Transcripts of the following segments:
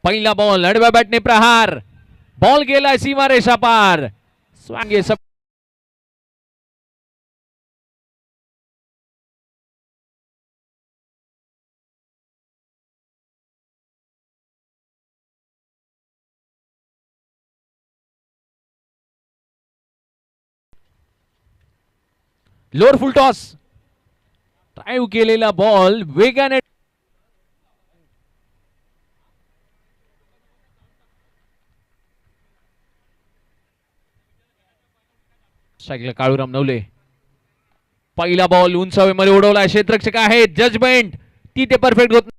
पहिला बॉल आडव्या बॅटने प्रहार, बॉल गेला सीमारेषा पार. स्वांगे सब लोअर फुल टॉस, ड्राईव्ह केलेला बॉल वेगाने स्ट्राईकला काळूराम नवले. पहिला बॉल उंच हवेमध्ये उडवला, क्षेत्ररक्षक आहे, जजमेंट ती ते परफेक्ट होत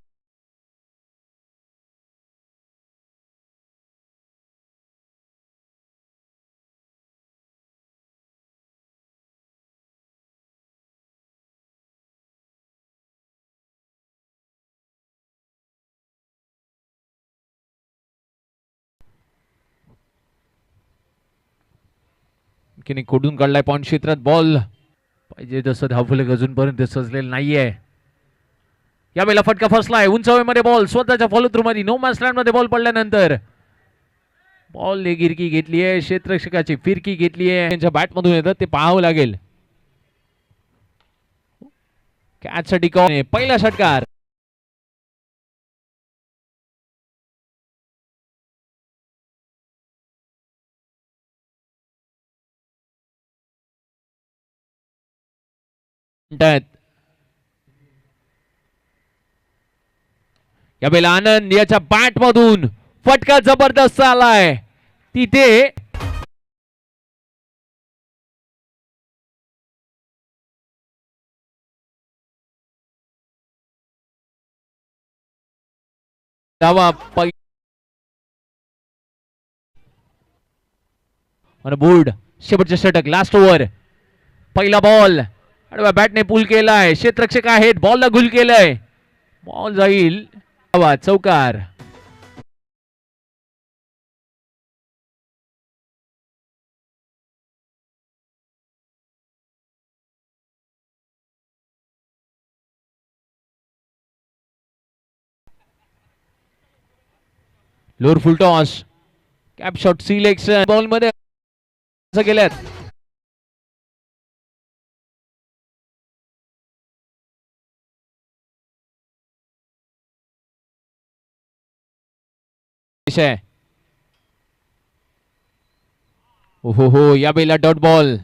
की नाही. खोडून काढलाय पॉइंट क्षेत्रात बॉल, पाहिजे तसं धावफलक अजूनपर्यंत सजलेलं नाहीये. यावेळेला फटका फसलाय, उंच हवेमध्ये बॉल स्वतःच्या फॉलो थ्रू मध्ये नो मॅच लँड मध्ये बॉल पडल्यानंतर बॉल गिरकी घेतली आहे, क्षेत्ररक्षकाची फिरकी घेतली आहे. त्यांच्या बॅट मधून येतं ते पाहावं लागेल. कॅच साठी कॉल, पहिला षटकार. यावेळेला आनंद याच्या बॅट मधून फटका जबरदस्त आलाय, तिथे धावा. बोर्ड शेवटचे षटक, लास्ट ओव्हर. पहिला बॉल आडव्या बॅटने पुल केलाय, क्षेत्ररक्षक आहेत, बॉलला गुल केलंय, बॉल जाईल चौकार. Lower full toss, cap shot selection, ball मध्ये गेल्यात. हो या बेला डॉट बॉल.